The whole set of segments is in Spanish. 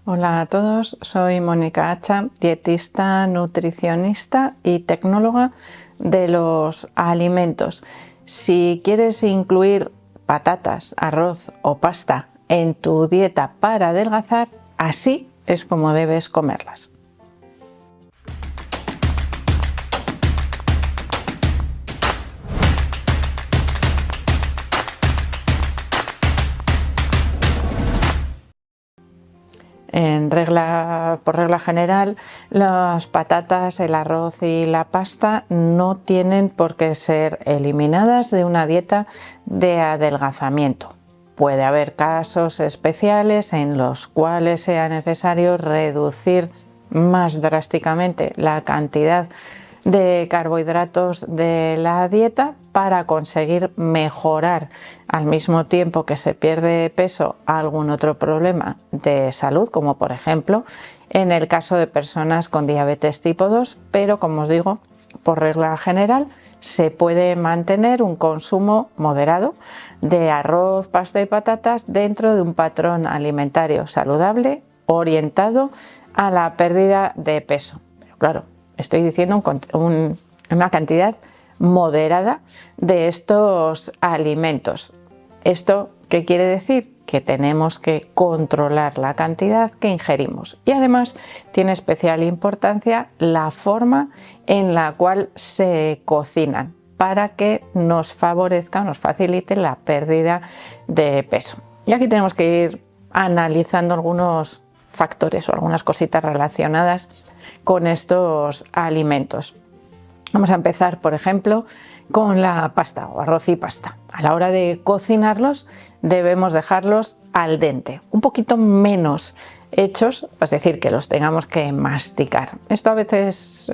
Hola a todos, soy Mónica Hacha, dietista, nutricionista y tecnóloga de los alimentos. Si quieres incluir patatas, arroz o pasta en tu dieta para adelgazar, así es como debes comerlas. Por regla general, las patatas, el arroz y la pasta no tienen por qué ser eliminadas de una dieta de adelgazamiento. Puede haber casos especiales en los cuales sea necesario reducir más drásticamente la cantidad de carbohidratos de la dieta para conseguir mejorar al mismo tiempo que se pierde peso algún otro problema de salud, como por ejemplo en el caso de personas con diabetes tipo 2, pero como os digo, por regla general se puede mantener un consumo moderado de arroz, pasta y patatas dentro de un patrón alimentario saludable orientado a la pérdida de peso. Pero claro, estoy diciendo una cantidad moderada de estos alimentos. ¿Esto qué quiere decir? Que tenemos que controlar la cantidad que ingerimos. Y además tiene especial importancia la forma en la cual se cocinan para que nos favorezca, nos facilite la pérdida de peso. Y aquí tenemos que ir analizando algunos factores o algunas cositas relacionadas con estos alimentos. Vamos a empezar, por ejemplo, con la pasta o arroz y pasta. A la hora de cocinarlos debemos dejarlos al dente, un poquito menos hechos, es decir, que los tengamos que masticar. Esto a veces,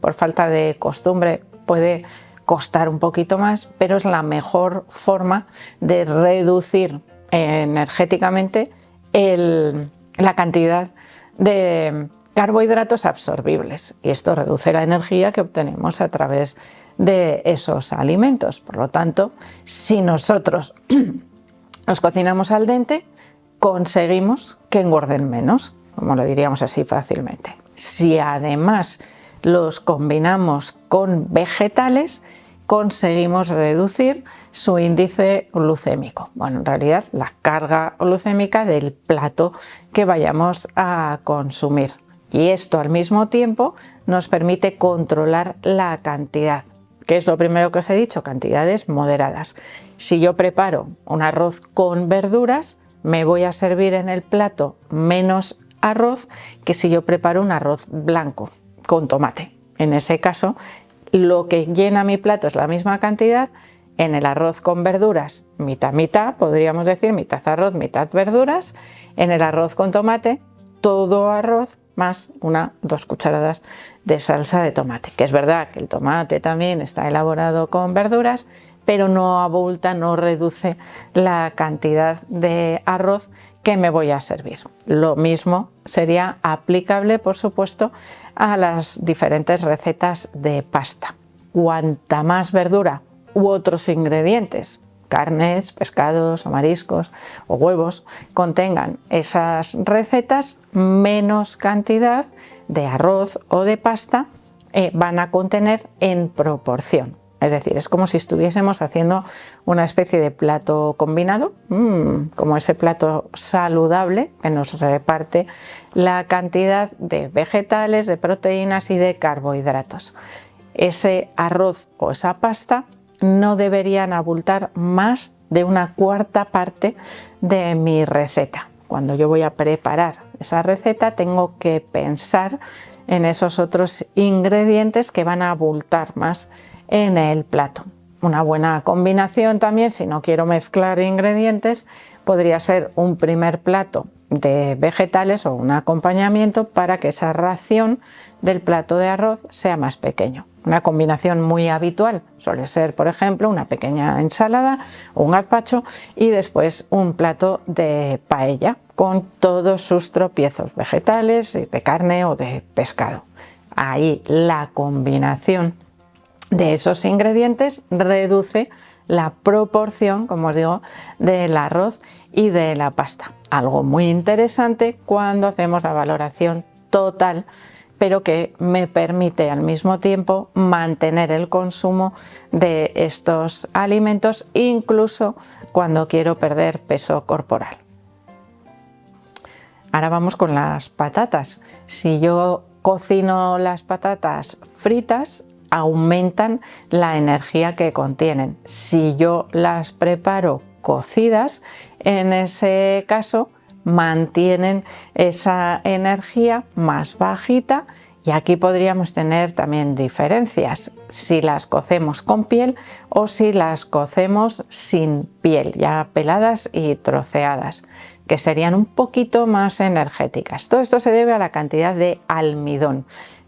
por falta de costumbre, puede costar un poquito más, pero es la mejor forma de reducir energéticamente la cantidad de carbohidratos absorbibles, y esto reduce la energía que obtenemos a través de esos alimentos. Por lo tanto, si nosotros los cocinamos al dente, conseguimos que engorden menos, como lo diríamos así fácilmente. Si además los combinamos con vegetales, conseguimos reducir su índice glucémico. Bueno, en realidad la carga glucémica del plato que vayamos a consumir. Y esto al mismo tiempo nos permite controlar la cantidad, que es lo primero que os he dicho, cantidades moderadas. Si yo preparo un arroz con verduras, me voy a servir en el plato menos arroz que si yo preparo un arroz blanco con tomate. En ese caso, lo que llena mi plato es la misma cantidad. En el arroz con verduras, mitad, mitad, podríamos decir mitad arroz, mitad verduras. En el arroz con tomate, todo arroz más 2 cucharadas de salsa de tomate, que es verdad que el tomate también está elaborado con verduras, pero no abulta, no reduce la cantidad de arroz que me voy a servir. Lo mismo sería aplicable, por supuesto, a las diferentes recetas de pasta. Cuanta más verdura u otros ingredientes, carnes, pescados o mariscos o huevos, contengan esas recetas, menos cantidad de arroz o de pasta van a contener en proporción. Es decir, es como si estuviésemos haciendo una especie de plato combinado, como ese plato saludable que nos reparte la cantidad de vegetales, de proteínas y de carbohidratos. Ese arroz o esa pasta no deberían abultar más de 1/4 parte de mi receta. Cuando yo voy a preparar esa receta tengo que pensar en esos otros ingredientes que van a abultar más en el plato. Una buena combinación también, si no quiero mezclar ingredientes, podría ser un primer plato de vegetales o un acompañamiento para que esa ración del plato de arroz sea más pequeño. Una combinación muy habitual suele ser, por ejemplo, una pequeña ensalada o un gazpacho y después un plato de paella con todos sus tropiezos vegetales, de carne o de pescado. Ahí la combinación de esos ingredientes reduce la proporción, como os digo, del arroz y de la pasta. Algo muy interesante cuando hacemos la valoración total, pero que me permite al mismo tiempo mantener el consumo de estos alimentos, incluso cuando quiero perder peso corporal. Ahora vamos con las patatas. Si yo cocino las patatas fritas, aumentan la energía que contienen. Si yo las preparo cocidas, en ese caso mantienen esa energía más bajita, y aquí podríamos tener también diferencias si las cocemos con piel o si las cocemos sin piel, ya peladas y troceadas, que serían un poquito más energéticas. Todo esto se debe a la cantidad de almidón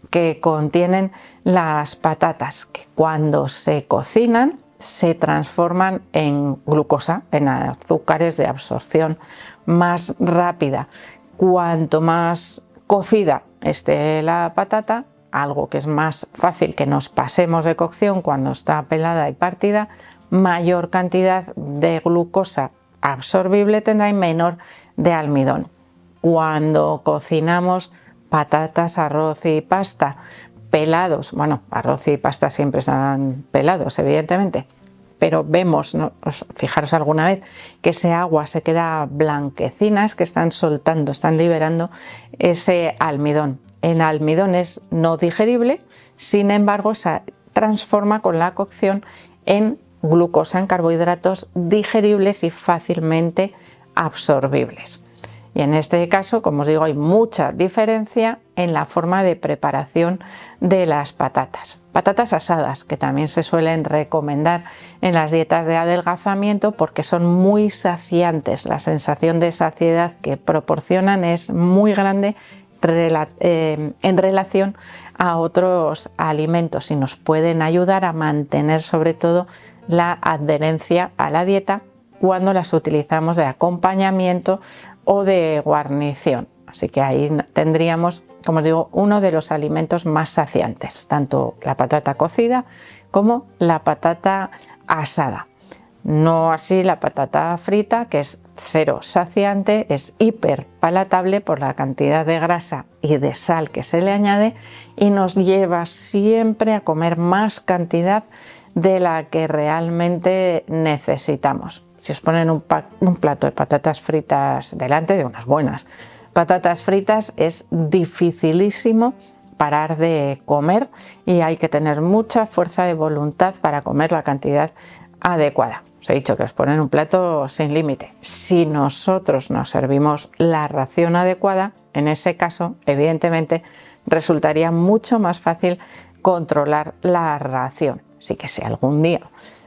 que contienen las patatas, que cuando se cocinan se transforman en glucosa, en azúcares de absorción más rápida. Cuanto más cocida esté la patata, algo que es más fácil que nos pasemos de cocción cuando está pelada y partida, mayor cantidad de glucosa absorbible tendrá y menor de almidón. Cuando cocinamos patatas, arroz y pasta pelados, bueno, arroz y pasta siempre están pelados, evidentemente, pero vemos, ¿no? Fijaros alguna vez que ese agua se queda blanquecina, es que están soltando, están liberando ese almidón. El almidón es no digerible, sin embargo se transforma con la cocción en glucosa, en carbohidratos digeribles y fácilmente absorbibles. Y en este caso, como os digo, hay mucha diferencia en la forma de preparación de las patatas. Patatas asadas, que también se suelen recomendar en las dietas de adelgazamiento porque son muy saciantes. La sensación de saciedad que proporcionan es muy grande en relación a otros alimentos y nos pueden ayudar a mantener sobre todo la adherencia a la dieta cuando las utilizamos de acompañamiento o de guarnición. Así que ahí tendríamos, como os digo, uno de los alimentos más saciantes, tanto la patata cocida como la patata asada. No así la patata frita, que es cero saciante, es hiper palatable por la cantidad de grasa y de sal que se le añade y nos lleva siempre a comer más cantidad de la que realmente necesitamos. Si os ponen un plato de patatas fritas delante, de unas buenas patatas fritas, es dificilísimo parar de comer y hay que tener mucha fuerza de voluntad para comer la cantidad adecuada. Os he dicho que os ponen un plato sin límite. Si nosotros nos servimos la ración adecuada, en ese caso, evidentemente, resultaría mucho más fácil controlar la ración. Así que si algún día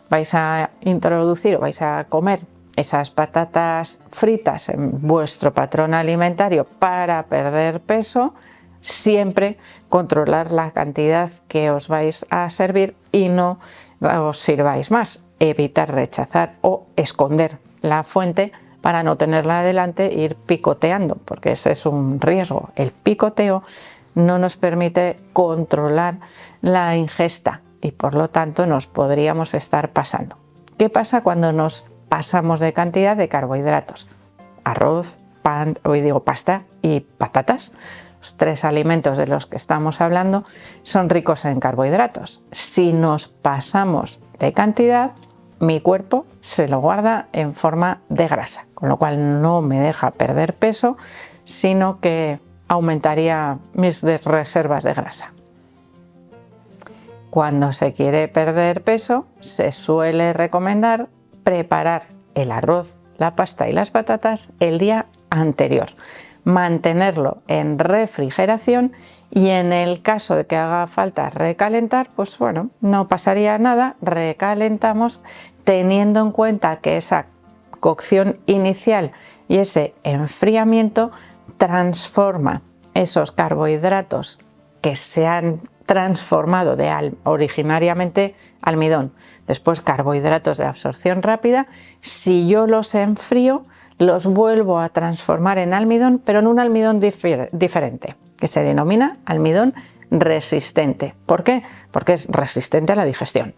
vais a introducir o vais a comer esas patatas fritas en vuestro patrón alimentario para perder peso, siempre controlar la cantidad que os vais a servir y no os sirváis más. Evitar rechazar o esconder la fuente para no tenerla delante e ir picoteando, porque ese es un riesgo. El picoteo no nos permite controlar la ingesta y por lo tanto nos podríamos estar pasando. ¿Qué pasa cuando nos pasamos de cantidad de carbohidratos? Arroz, pan, pasta y patatas. Los tres alimentos de los que estamos hablando son ricos en carbohidratos. Si nos pasamos de cantidad, mi cuerpo se lo guarda en forma de grasa, con lo cual no me deja perder peso, sino que aumentaría mis reservas de grasa. Cuando se quiere perder peso, se suele recomendar preparar el arroz, la pasta y las patatas el día anterior, mantenerlo en refrigeración y en el caso de que haga falta recalentar, pues bueno, no pasaría nada, recalentamos teniendo en cuenta que esa cocción inicial y ese enfriamiento transforma esos carbohidratos que se han transformado de originariamente almidón, después carbohidratos de absorción rápida. Si yo los enfrío, los vuelvo a transformar en almidón, pero en un almidón diferente, que se denomina almidón resistente. ¿Por qué? Porque es resistente a la digestión.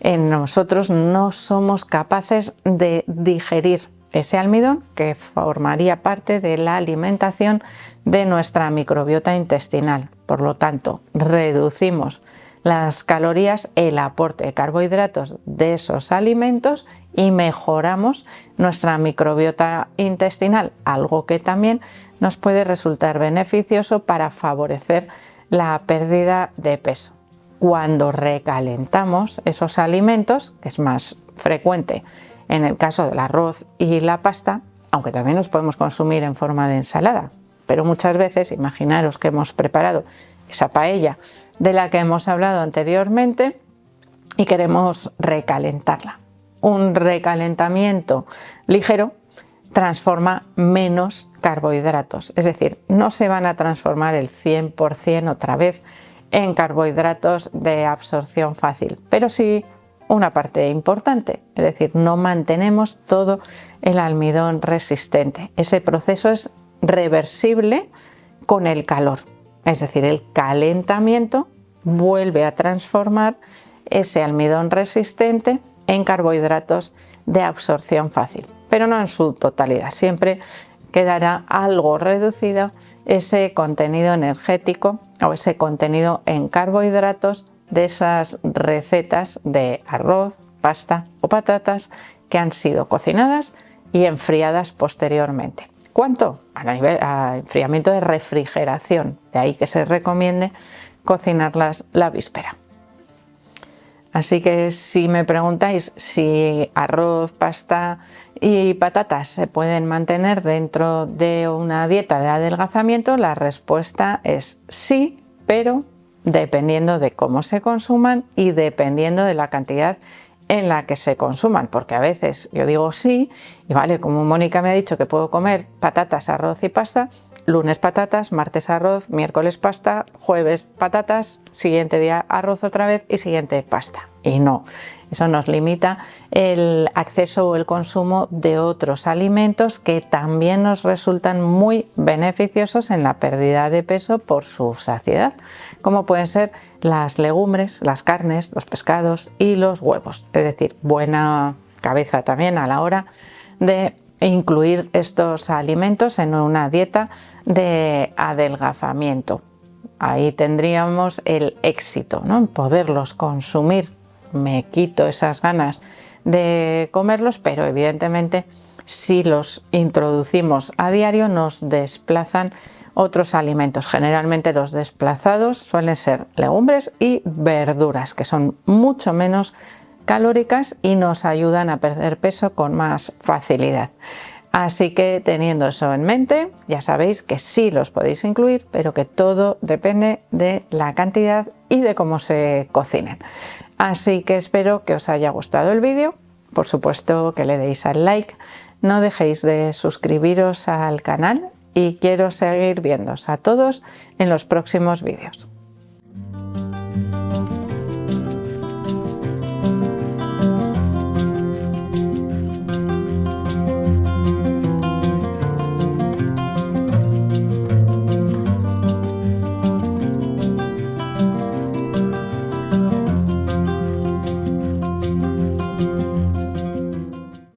Nosotros no somos capaces de digerir ese almidón que formaría parte de la alimentación de nuestra microbiota intestinal. Por lo tanto, reducimos las calorías, el aporte de carbohidratos de esos alimentos y mejoramos nuestra microbiota intestinal, algo que también nos puede resultar beneficioso para favorecer la pérdida de peso. Cuando recalentamos esos alimentos, que es más frecuente en el caso del arroz y la pasta, aunque también los podemos consumir en forma de ensalada, pero muchas veces, imaginaros que hemos preparado esa paella de la que hemos hablado anteriormente y queremos recalentarla. Un recalentamiento ligero transforma menos carbohidratos, es decir, no se van a transformar el 100% otra vez en carbohidratos de absorción fácil, pero sí una parte importante, es decir, no mantenemos todo el almidón resistente. Ese proceso es reversible con el calor, es decir, el calentamiento vuelve a transformar ese almidón resistente en carbohidratos de absorción fácil, pero no en su totalidad, siempre quedará algo reducido ese contenido energético o ese contenido en carbohidratos de esas recetas de arroz, pasta o patatas que han sido cocinadas y enfriadas posteriormente. ¿Cuánto? A enfriamiento de refrigeración, de ahí que se recomiende cocinarlas la víspera. Así que si me preguntáis si arroz, pasta y patatas se pueden mantener dentro de una dieta de adelgazamiento, la respuesta es sí, pero dependiendo de cómo se consuman y dependiendo de la cantidad en la que se consuman, porque a veces yo digo sí y vale, como Mónica me ha dicho que puedo comer patatas, arroz y pasta, lunes patatas, martes arroz, miércoles pasta, jueves patatas, siguiente día arroz otra vez y siguiente pasta. Y no, eso nos limita el acceso o el consumo de otros alimentos que también nos resultan muy beneficiosos en la pérdida de peso por su saciedad, como pueden ser las legumbres, las carnes, los pescados y los huevos. Es decir, buena cabeza también a la hora de incluir estos alimentos en una dieta de adelgazamiento. Ahí tendríamos el éxito, ¿no? En poderlos consumir. Me quito esas ganas de comerlos, pero evidentemente si los introducimos a diario nos desplazan otros alimentos. Generalmente los desplazados suelen ser legumbres y verduras, que son mucho menos calóricas y nos ayudan a perder peso con más facilidad. Así que teniendo eso en mente, ya sabéis que sí los podéis incluir, pero que todo depende de la cantidad y de cómo se cocinen. Así que espero que os haya gustado el vídeo, por supuesto que le deis al like, no dejéis de suscribiros al canal y quiero seguir viéndoos a todos en los próximos vídeos.